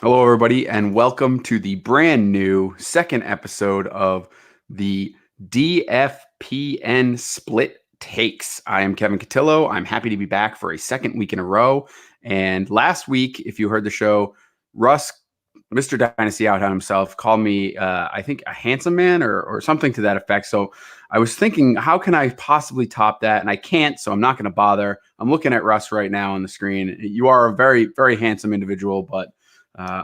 Hello, everybody, and welcome to the brand new second episode of the DFPN Split Takes. I am Kevin Cotillo. I'm happy to be back for a second week in a row. And last week, if you heard the show, Russ, Mr. Dynasty Out on himself, called me, I think, a handsome man or something to that effect. So I was thinking, how can I possibly top that? And I can't, so I'm not going to bother. I'm looking at Russ right now on the screen. You are a very, very handsome individual, but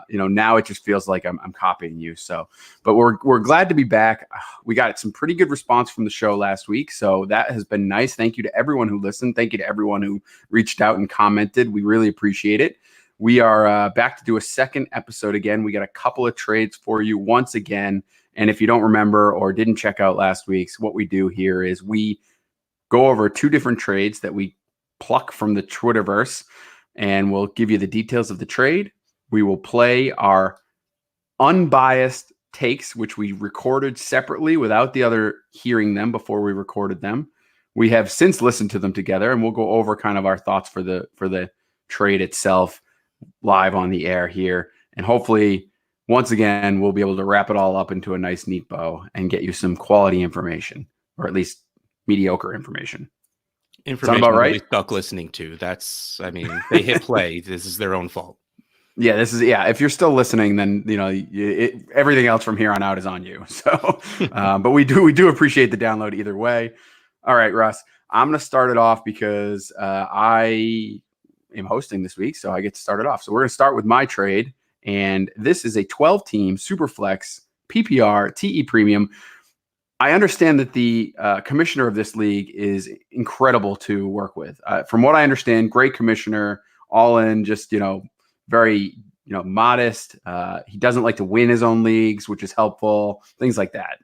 now it just feels like I'm copying you. So, but we're glad to be back. We got some pretty good response from the show last week, so that has been nice. Thank you to everyone who listened. Thank you to everyone who reached out and commented. We really appreciate it. We are back to do a second episode again. We got a couple of trades for you once again. And if you don't remember or didn't check out last week's, what we do here is we go over two different trades that we pluck from the Twitterverse, and we'll give you the details of the trade. We will play our unbiased takes, which we recorded separately without the other hearing them before we recorded them. We have since listened to them together, and we'll go over kind of our thoughts for the trade itself live on the air here. And hopefully, once again, we'll be able to wrap it all up into a nice, neat bow and get you some quality information, or at least mediocre information. Information Sound about right? They'll be stuck listening to. They hit play. This is their own fault. Yeah, if you're still listening, then everything else from here on out is on you. So, but we do appreciate the download either way. All right, Russ, I'm going to start it off because I am hosting this week, so I get to start it off. So we're going to start with my trade, and this is a 12-team Superflex PPR TE Premium. I understand that the commissioner of this league is incredible to work with. From what I understand, great commissioner, all in, just very modest. He doesn't like to win his own leagues, which is helpful. Things like that.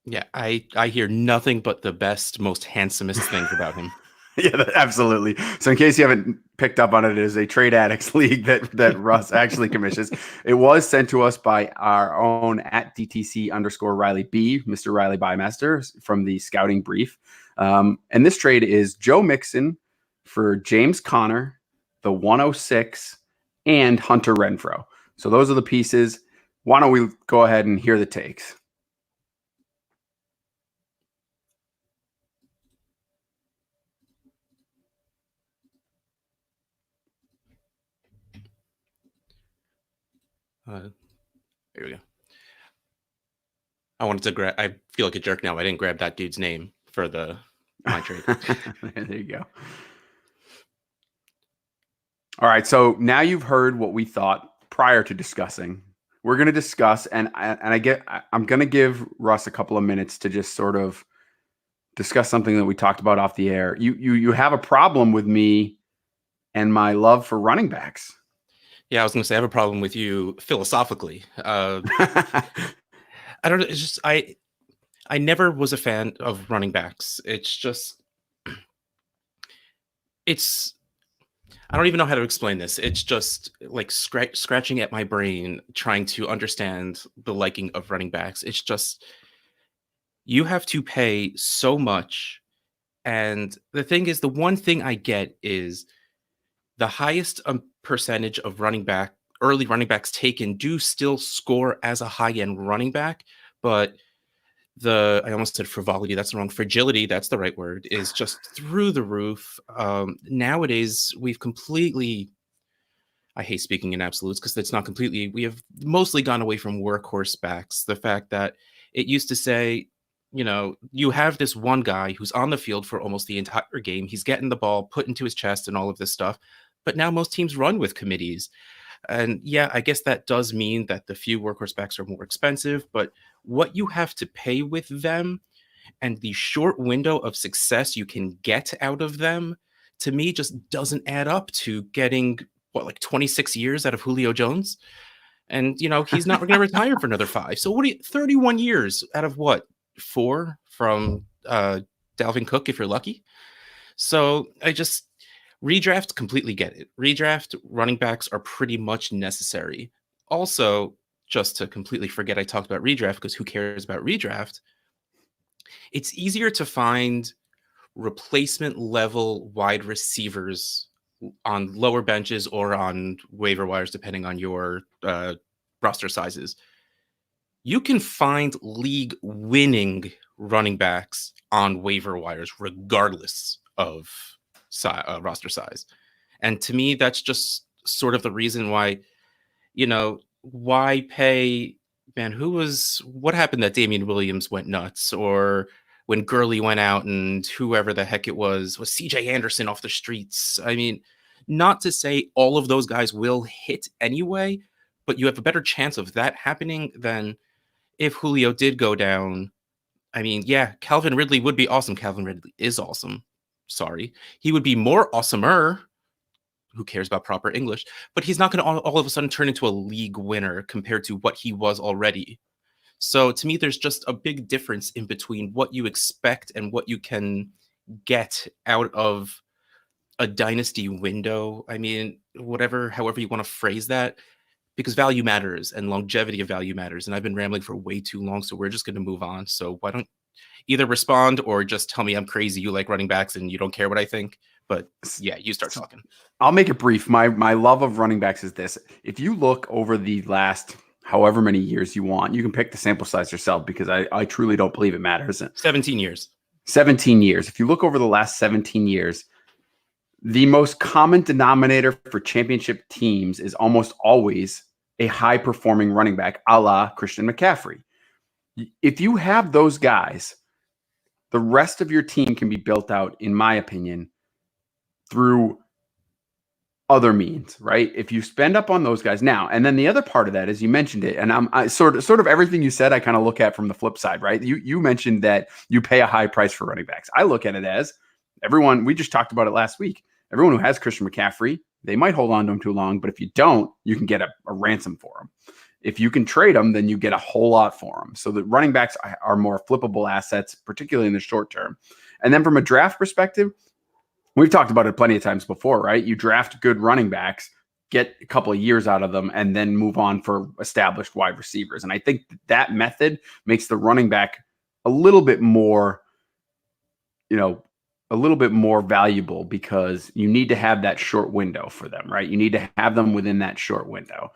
Yeah, I hear nothing but the best, most handsomest things about him. Yeah, absolutely. So in case you haven't picked up on it, it is a trade addicts league that Russ actually commissions. It was sent to us by our own at DTC_Riley B, Mr. Riley Bymester from the scouting brief. And this trade is Joe Mixon for James Conner, the 106, and Hunter Renfrow. So those are the pieces. Why don't we go ahead and hear the takes? Here we go. I wanted to grab. I feel like a jerk now. I didn't grab that dude's name for my trade. There you go. All right, so now you've heard what we thought prior to discussing. We're going to discuss, and I'm going to give Russ a couple of minutes to just sort of discuss something that we talked about off the air. You have a problem with me and my love for running backs. Yeah, I was going to say I have a problem with you philosophically. I don't know. It's just I never was a fan of running backs. I don't even know how to explain this. It's just like scratching at my brain, trying to understand the liking of running backs. It's just, you have to pay so much. And the thing is, the one thing I get is the highest percentage of early running backs taken do still score as a high-end running back, but I almost said frivolity, that's wrong. Fragility, that's the right word, is just through the roof. Nowadays, we've completely, I hate speaking in absolutes because it's not completely, we have mostly gone away from workhorse backs. The fact that it used to say, you have this one guy who's on the field for almost the entire game. He's getting the ball put into his chest and all of this stuff. But now most teams run with committees. And yeah, I guess that does mean that the few workhorse backs are more expensive, but what you have to pay with them and the short window of success you can get out of them, to me, just doesn't add up to getting, 26 years out of Julio Jones? And, he's not going to retire for another 5. So 31 years out of what? 4 from Dalvin Cook, if you're lucky. So redraft, completely get it. Redraft running backs are pretty much necessary. Also, just to completely forget I talked about redraft, because who cares about redraft? It's easier to find replacement level wide receivers on lower benches or on waiver wires, depending on your roster sizes, you can find league winning running backs on waiver wires, regardless of roster size. And to me, that's just sort of the reason why, why pay, man, what happened that Damian Williams went nuts, or when Gurley went out and whoever the heck it was CJ Anderson off the streets. I mean, not to say all of those guys will hit anyway, but you have a better chance of that happening than if Julio did go down. I mean, yeah, Calvin Ridley would be awesome. Calvin Ridley is awesome. Sorry. He would be more awesomer. Who cares about proper English? But he's not going to all of a sudden turn into a league winner compared to what he was already. So to me, there's just a big difference in between what you expect and what you can get out of a dynasty window. I mean, however you want to phrase that, because value matters and longevity of value matters. And I've been rambling for way too long, so we're just going to move on. So why don't either respond or just tell me I'm crazy. You like running backs and you don't care what I think. But yeah, you start talking. I'll make it brief. My love of running backs is this. If you look over the last however many years you want, you can pick the sample size yourself, because I truly don't believe it matters. 17 years. 17 years. If you look over the last 17 years, the most common denominator for championship teams is almost always a high-performing running back, a la Christian McCaffrey. If you have those guys, the rest of your team can be built out, in my opinion, through other means, right? If you spend up on those guys now, and then the other part of that is, you mentioned it, and I sort of everything you said, I kind of look at from the flip side, right? You mentioned that you pay a high price for running backs. I look at it as everyone. We just talked about it last week. Everyone who has Christian McCaffrey, they might hold on to him too long, but if you don't, you can get a ransom for him. If you can trade them, then you get a whole lot for them. So the running backs are more flippable assets, particularly in the short term. And then from a draft perspective, we've talked about it plenty of times before, right? You draft good running backs, get a couple of years out of them, and then move on for established wide receivers. And I think that method makes the running back a little bit more, a little bit more valuable, because you need to have that short window for them, right? You need to have them within that short window.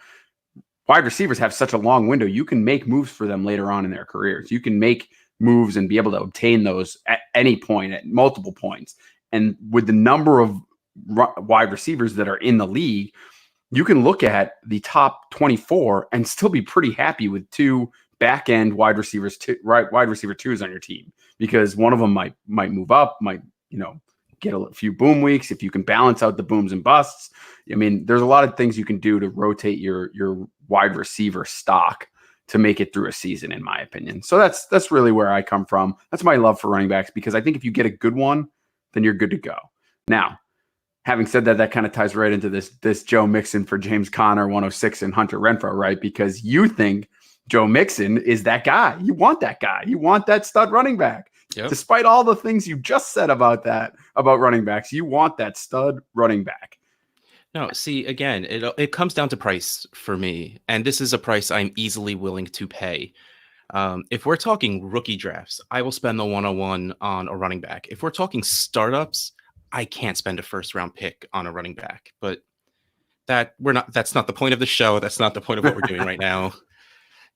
Wide receivers have such a long window. You can make moves for them later on in their careers. You can make moves and be able to obtain those at any point, at multiple points. And with the number of wide receivers that are in the league, you can look at the top 24 and still be pretty happy with two back-end wide receiver twos on your team, because one of them might move up, might get a few boom weeks. If you can balance out the booms and busts, I mean, there's a lot of things you can do to rotate your wide receiver stock to make it through a season, in my opinion. So that's really where I come from. That's my love for running backs, because I think if you get a good one, then you're good to go. Now, having said that, that kind of ties right into this Joe Mixon for James Conner 106 and Hunter Renfrow, right? Because you think Joe Mixon is that guy. You want that guy. You want that stud running back. Yep. Despite all the things you just said about running backs, you want that stud running back. No, see, again, it comes down to price for me, and this is a price I'm easily willing to pay. If we're talking rookie drafts, I will spend the 101 on a running back. If we're talking startups, I can't spend a first round pick on a running back. But that's not the point of the show. That's not the point of what we're doing right now.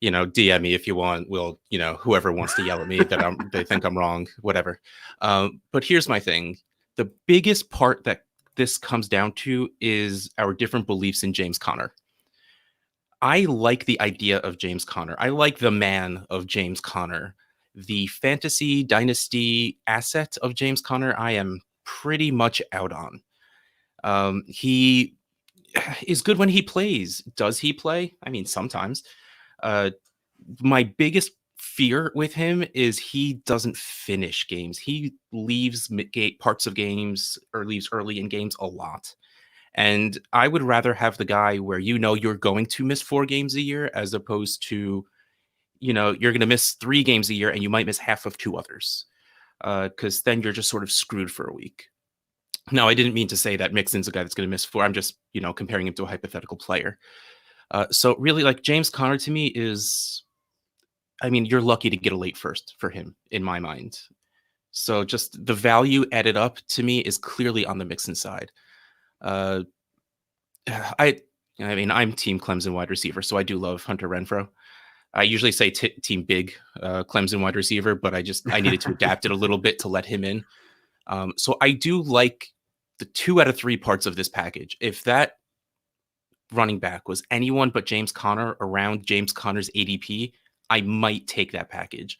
DM me if you want. We'll, whoever wants to yell at me that they think I'm wrong, whatever. But here's my thing. The biggest part that this comes down to is our different beliefs in James Conner. I like the idea of James Conner. I like the man of James Conner. The fantasy dynasty asset of James Conner, I am pretty much out on. He is good when he plays. Does he play? I mean, sometimes. My biggest fear with him is he doesn't finish games. He leaves parts of games or leaves early in games a lot. And I would rather have the guy where you're going to miss 4 games a year, as opposed to, you're going to miss 3 games a year and you might miss half of 2 others. Because then you're just sort of screwed for a week. Now, I didn't mean to say that Mixon's a guy that's going to miss 4. I'm just, comparing him to a hypothetical player. So really, like, James Conner to me is, you're lucky to get a late first for him, in my mind. So just the value added up to me is clearly on the Mixon side. Uh, I I mean, I'm team Clemson wide receiver, so I do love Hunter Renfrow. I usually say team big Clemson wide receiver, but I needed to adapt it a little bit to let him in. So I do like the 2 out of 3 parts of this package. If that running back was anyone but James Conner around James Conner's ADP, I might take that package.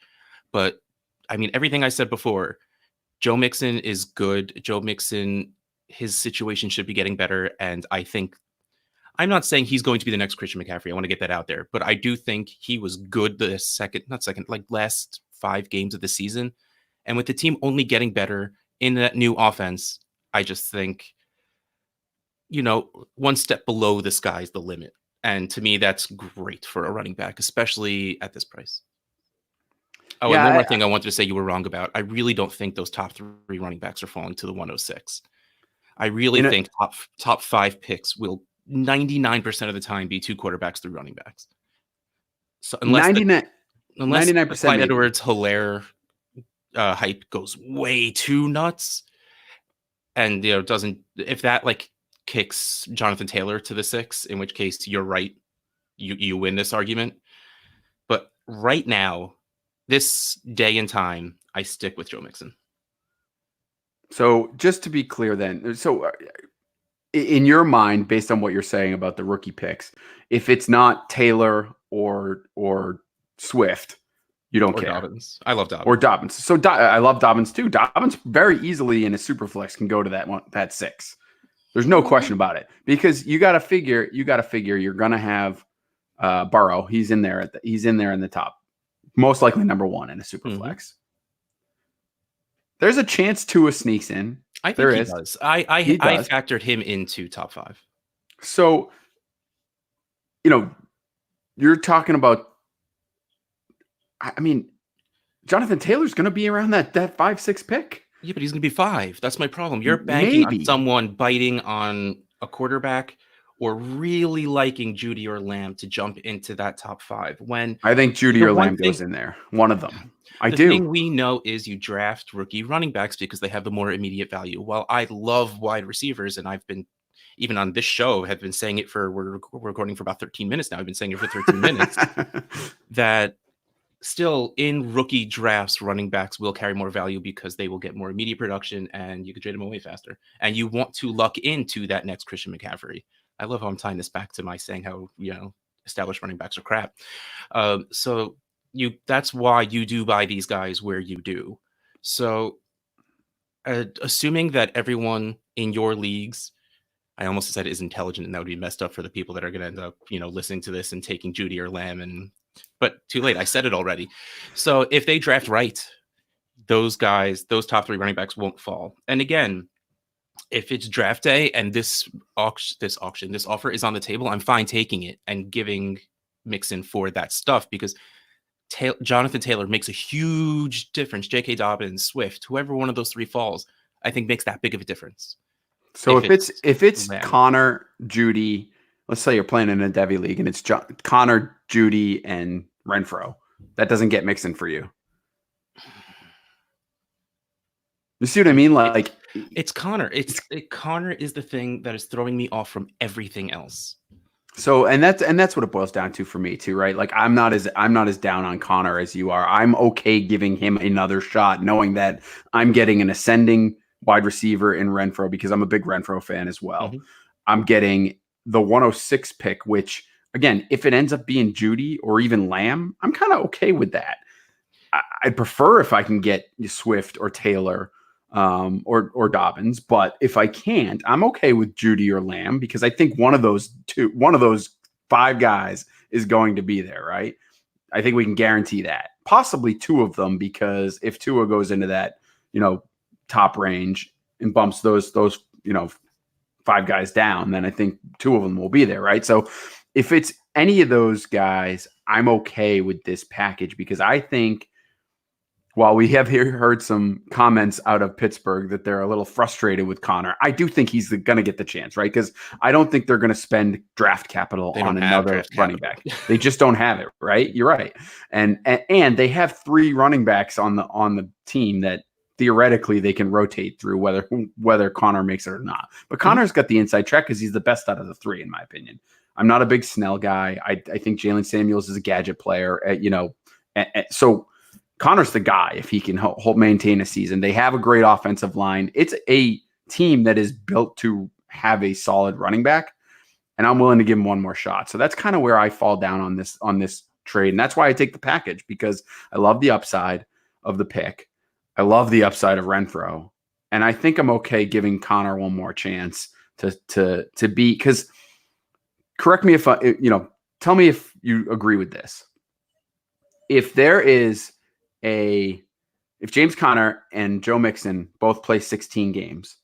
But I mean, everything I said before, Joe Mixon is good. Joe Mixon, his situation should be getting better. And I think, I'm not saying he's going to be the next Christian McCaffrey. I want to get that out there. But I do think he was good like last 5 games of the season. And with the team only getting better in that new offense, I just think, one step below the sky's the limit. And to me, that's great for a running back, especially at this price. Oh, and one more thing I wanted to say you were wrong about. I really don't think those top 3 running backs are falling to the 106. I really think top 5 picks will 99% of the time be 2 quarterbacks, 3 running backs. So unless 99% Clyde Edwards-Helaire hype goes way too nuts, and doesn't, if that like kicks Jonathan Taylor to the 6, in which case you're right, you win this argument. But right now, this day and time, I stick with Joe Mixon. So just to be clear then, so in your mind, based on what you're saying about the rookie picks, if it's not Taylor or Swift, you don't care. Dobbins. I love Dobbins. Or Dobbins. So I love Dobbins too. Dobbins very easily in a super flex can go to that 6. There's no question about it, because you got to figure you're going to have Burrow. He's in there in the top, most likely number 1 in a super flex. There's a chance Tua sneaks in. I think he does. I factored him into top 5. So, you're talking about, I mean, Jonathan Taylor's going to be around that 5-6 pick. Yeah, but he's going to be 5. That's my problem. You're banking on someone biting on a quarterback or really liking Judy or Lamb to jump into that top 5. When I think Judy or Lamb goes in there, one of them. The thing we know is you draft rookie running backs because they have the more immediate value. While I love wide receivers, and I've been, even on this show, have been saying it we're recording for about 13 minutes now. I've been saying it for 13 minutes, that still in rookie drafts, running backs will carry more value because they will get more immediate production and you can trade them away faster. And you want to luck into that next Christian McCaffrey. I love how I'm tying this back to my saying how, established running backs are crap. So that's why you do buy these guys where you do. So assuming that everyone in your leagues, I almost said is intelligent, and that would be messed up for the people that are going to end up, listening to this and taking Judy or Lamb, but too late. I said it already. So if they draft right, those guys, those top 3 running backs won't fall. And again, if it's draft day and this offer is on the table, I'm fine taking it and giving Mixon for that stuff, because Jonathan Taylor makes a huge difference. J.K. Dobbins, Swift, whoever one of those 3 falls, I think makes that big of a difference. So if it's Connor, Judy, let's say you're playing in a Devy league and it's Connor, Judy, and Renfrow, that doesn't get Mixon for you. You see what I mean? Like, it's Connor. Connor is the thing that is throwing me off from everything else. So, and that's what it boils down to for me too, right? Like, I'm not as down on Connor as you are. I'm okay giving him another shot, knowing that I'm getting an ascending wide receiver in Renfrow, because I'm a big Renfrow fan as well. Mm-hmm. I'm getting the 106 pick, which, again, if it ends up being Judy or even Lamb, I'm kind of okay with that. I'd prefer if I can get Swift or Taylor or Dobbins, but if I can't, I'm okay with Judy or Lamb, because I think one of those 5 guys is going to be there, right? I think we can guarantee that. Possibly 2 of them, because if Tua goes into that, top range and bumps those 5 guys down, then I think 2 of them will be there, right? So if it's any of those guys, I'm okay with this package, because I think, while we have heard some comments out of Pittsburgh that they're a little frustrated with Connor, I do think he's going to get the chance, right? Because I don't think they're going to spend draft capital on another running back. They just don't have it, right? You're right. And they have 3 running backs on the team that theoretically they can rotate through whether Connor makes it or not. But Connor's got the inside track because he's the best out of the three, in my opinion. I'm not a big Snell guy. I think Jalen Samuels is a gadget player. So Connor's the guy if he can maintain a season. They have a great offensive line. It's a team that is built to have a solid running back, and I'm willing to give him one more shot. So that's kind of where I fall down on this trade, and that's why I take the package, because I love the upside of the pick. I love the upside of Renfro, and I think I'm okay giving Connor one more chance to be. Because correct me if tell me if you agree with this. If James Conner and Joe Mixon both play 16 games,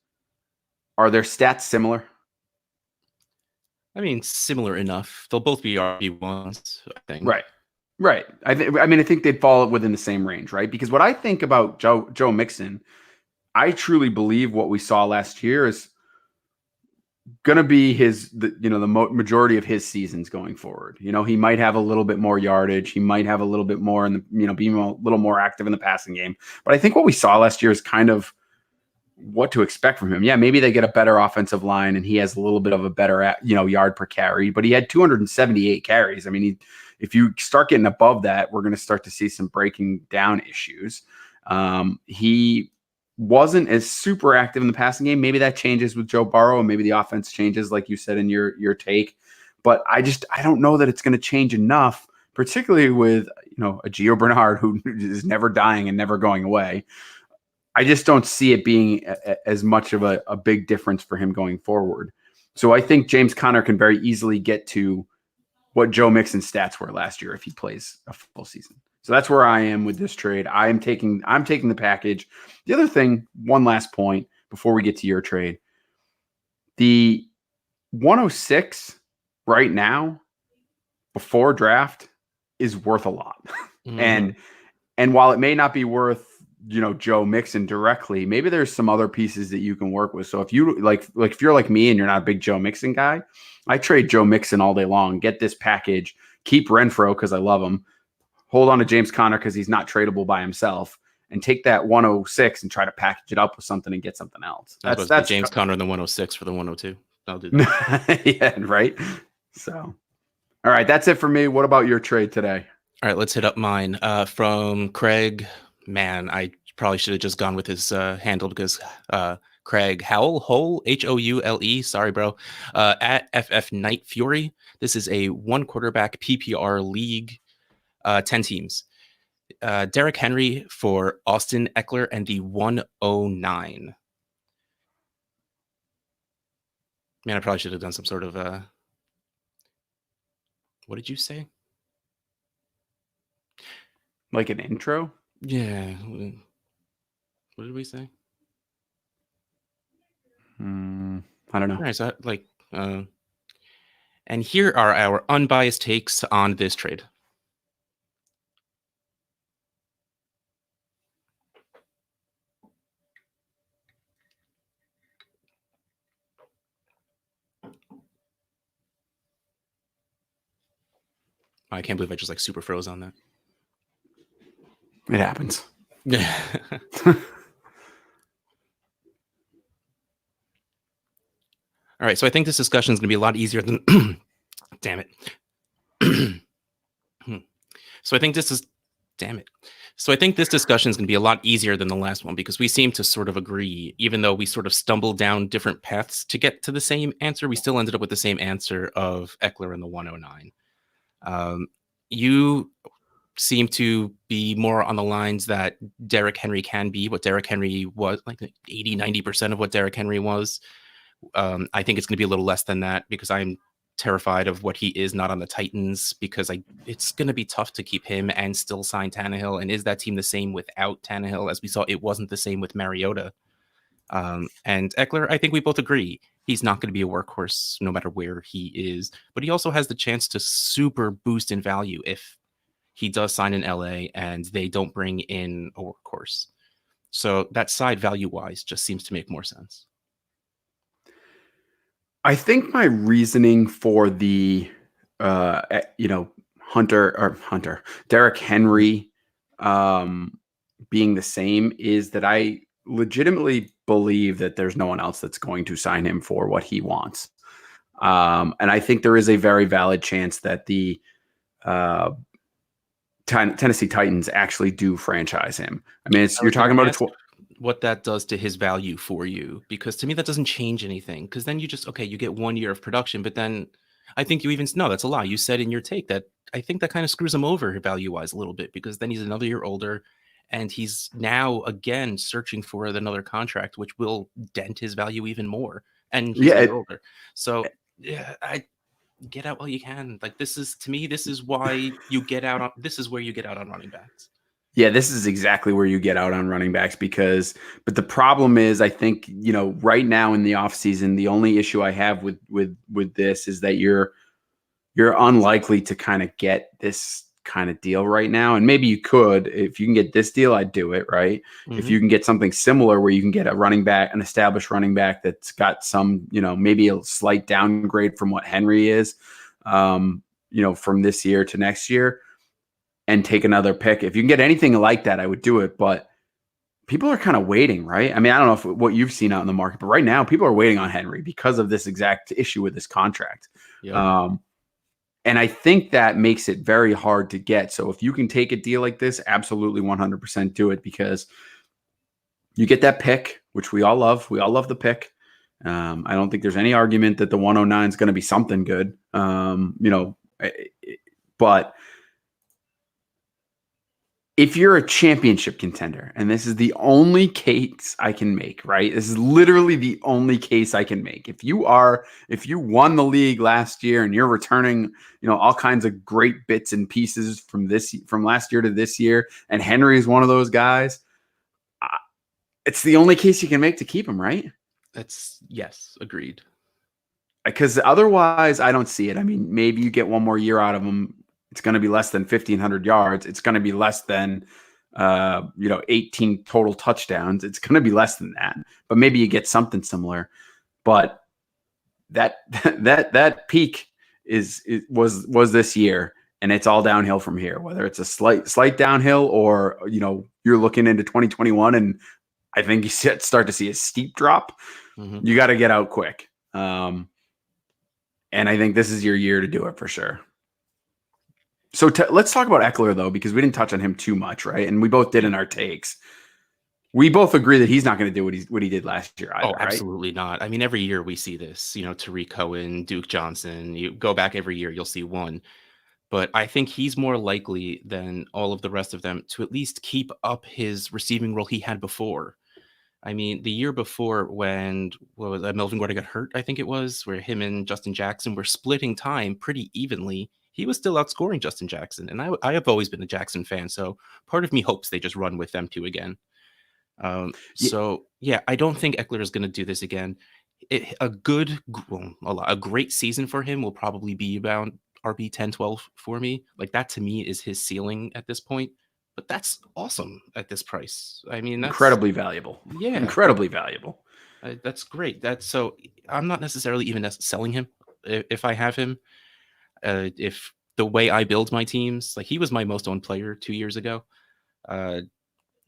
are their stats similar? I mean, similar enough. They'll both be RB1s, I think. Right. I think they'd fall within the same range, right? Because what I think about Joe Mixon, I truly believe what we saw last year is going to be the majority of his seasons going forward. He might have a little bit more yardage. He might have a little bit more in the, being a little more active in the passing game. But I think what we saw last year is kind of what to expect from him. Yeah, maybe they get a better offensive line and he has a little bit of a better, yard per carry, but he had 278 carries. I mean, if you start getting above that, we're going to start to see some breaking down issues. He wasn't as super active in the passing game. Maybe that changes with Joe Burrow, and maybe the offense changes, like you said in your take. But I don't know that it's going to change enough, particularly with a Gio Bernard who is never dying and never going away. I just don't see it being as much of a big difference for him going forward. So I think James Conner can very easily get to what Joe Mixon's stats were last year if he plays a full season. So that's where I am with this trade. I'm taking the package. The other thing, one last point before we get to your trade. The 106 right now before draft is worth a lot. Mm-hmm. And while it may not be worth Joe Mixon directly, maybe there's some other pieces that you can work with. So if you if you're like me and you're not a big Joe Mixon guy, I trade Joe Mixon all day long, get this package, keep Renfro because I love him, hold on to James Conner because he's not tradable by himself, and take that 106 and try to package it up with something and get something else. That's James Conner in the 106 for the 102. I'll do that. Yeah, right. So, all right, that's it for me. What about your trade today? All right, let's hit up mine from Craig. Man, I probably should have just gone with his handle because Craig Howell, Houle. Sorry, bro. At FF Night Fury. This is a 1-quarterback PPR league, 10 teams. Derrick Henry for Austin Eckler and the 109. Man, I probably should have done some sort of what did you say? Like an intro? Yeah. What did we say? I don't know. All right, so and here are our unbiased takes on this trade. I can't believe I just super froze on that. It happens. Yeah. All right, so I think this discussion is going to be a lot easier than. Damn it. So I think this discussion is going to be a lot easier than the last one because we seem to sort of agree, even though we sort of stumbled down different paths to get to the same answer. We still ended up with the same answer of Eckler and the 109. You seem to be more on the lines that Derrick Henry can be what Derrick Henry was, like 80-90% of what Derrick Henry was. I think it's going to be a little less than that because I'm terrified of what he is not on the Titans because it's going to be tough to keep him and still sign Tannehill. And is that team the same without Tannehill? As we saw, it wasn't the same with Mariota. And Eckler, I think we both agree he's not going to be a workhorse no matter where he is, but he also has the chance to super boost in value if he does sign in LA and they don't bring in a workhorse. So that side value wise just seems to make more sense. I think my reasoning for the, Derrick Henry being the same is that I legitimately believe that there's no one else that's going to sign him for what he wants. And I think there is a very valid chance that the Tennessee Titans actually do franchise him. I mean, I you're was going talking to about ask what that does to his value for you, because to me that doesn't change anything. Because then you just, okay, you get 1 year of production, but then I think you even no, that's a lie. You said in your take that I think that kind of screws him over value wise a little bit, because then he's another year older, and he's now again searching for another contract, which will dent his value even more. And he's a year older, so yeah, I get out while you can. Like, this is, to me, this is why you get out on. This is where you get out on running backs. Yeah, this is exactly where you get out on running backs but the problem is, I think, right now in the offseason, the only issue I have with this is that you're unlikely to kind of get this kind of deal right now. And maybe you could. If you can get this deal, I'd do it, right? Mm-hmm. If you can get something similar where you can get a running back, an established running back that's got some, maybe a slight downgrade from what Henry is, from this year to next year, and take another pick. If you can get anything like that, I would do it. But people are kind of waiting, right? I mean, I don't know what you've seen out in the market, but right now people are waiting on Henry because of this exact issue with this contract. Yep. And I think that makes it very hard to get. So if you can take a deal like this, absolutely 100% do it, because you get that pick, which we all love. We all love the pick. I don't think there's any argument that the 109 is going to be something good. But if you're a championship contender, and this is the only case I can make, right? This is literally the only case I can make. If you won the league last year and you're returning, all kinds of great bits and pieces from last year to this year, and Henry is one of those guys, it's the only case you can make to keep him, right? Yes, agreed. Because otherwise, I don't see it. I mean, maybe you get one more year out of him. It's going to be less than 1,500 yards. It's going to be less than, 18 total touchdowns. It's going to be less than that. But maybe you get something similar. But that peak was this year, and it's all downhill from here. Whether it's a slight downhill, or you're looking into 2021, and I think you start to see a steep drop. Mm-hmm. You got to get out quick. And I think this is your year to do it for sure. So let's talk about Eckler, though, because we didn't touch on him too much, right? And we both did in our takes. We both agree that he's not going to do what he did last year either, Oh, absolutely not. I mean, every year we see this, Tariq Cohen, Duke Johnson. You go back every year, you'll see one. But I think he's more likely than all of the rest of them to at least keep up his receiving role he had before. I mean, the year before, when Melvin Gordon got hurt, I think it was, where him and Justin Jackson were splitting time pretty evenly, he was still outscoring Justin Jackson. And I have always been a Jackson fan, so part of me hopes they just run with them two again. So, yeah, I don't think Eckler is going to do this again. A great season for him will probably be about RB 10, 12 for me. Like, that to me is his ceiling at this point. But that's awesome at this price. I mean, that's incredibly valuable. Yeah, incredibly valuable. That's great. So I'm not necessarily even selling him if I have him. If the way I build my teams, like, he was my most owned player 2 years ago,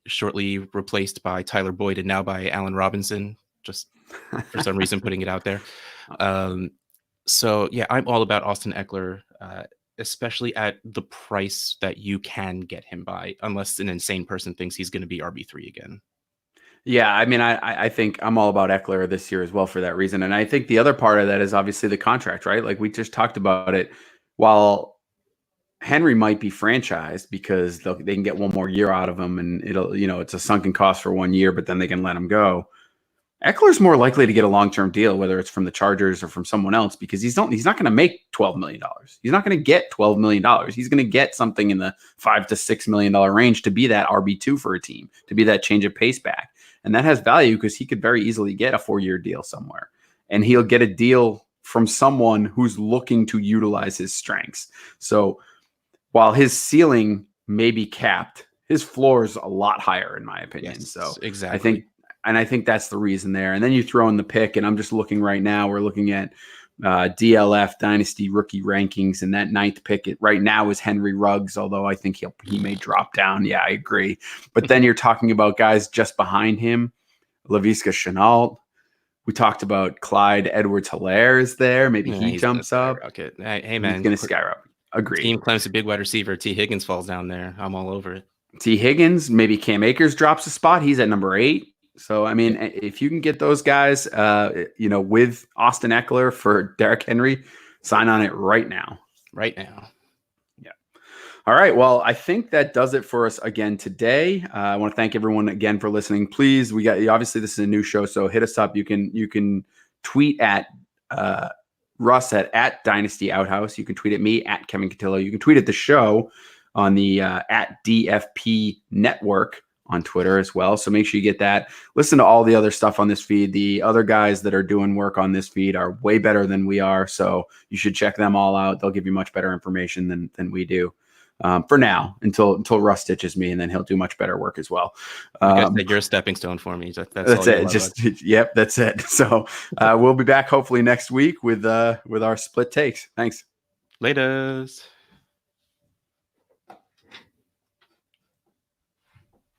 shortly replaced by Tyler Boyd and now by Allen Robinson, just for some reason putting it out there. So yeah, I'm all about Austin Eckler, especially at the price that you can get him by, unless an insane person thinks he's going to be RB3 again. Yeah, I mean, I think I'm all about Eckler this year as well for that reason. And I think the other part of that is obviously the contract, right? Like, we just talked about it. While Henry might be franchised because they can get one more year out of him, and it's a sunken cost for 1 year, but then they can let him go. Eckler's more likely to get a long-term deal, whether it's from the Chargers or from someone else, because he's not going to make $12 million. He's not going to get $12 million. He's going to get something in the $5 to $6 million range to be that RB2 for a team, to be that change of pace back. And that has value because he could very easily get a 4-year deal somewhere, and he'll get a deal from someone who's looking to utilize his strengths. So while his ceiling may be capped, his floor is a lot higher, in my opinion. Yes, so exactly. I think that's the reason there. And then you throw in the pick, and I'm just looking right now. We're looking at DLF Dynasty rookie rankings, and that 9th pick right now is Henry Ruggs, although I think he may drop down. Yeah, I agree. But then you're talking about guys just behind him. Laviska Chenault. We talked about Clyde Edwards-Helaire is there. Maybe Yeah, he he's gonna jumps up. skyrocket. Hey, He's man, going to skyrocket. Agreed. team claims a big wide receiver. T. Higgins falls down there. I'm all over it. T. Higgins, maybe Cam Akers drops a spot. He's at number 8. So, I mean, Yeah. if you can get those guys, with Austin Eckler for Derrick Henry, sign on it right now. Right now. Yeah. All right. Well, I think that does it for us again today. I want to thank everyone again for listening. Please, obviously this is a new show, so hit us up. You can tweet at Russ at Dynasty Outhouse. You can tweet at me at Kevin Cotillo. You can tweet at the show on the at DFP Network on Twitter as well. So make sure you get that. Listen to all the other stuff on this feed. The other guys that are doing work on this feed are way better than we are. So you should check them all out. They'll give you much better information than we do. For now, until Russ stitches me, and then he'll do much better work as well. Like I said, you're a stepping stone for me. That's it. Yep, that's it. So we'll be back hopefully next week with our split takes. Thanks. Laters.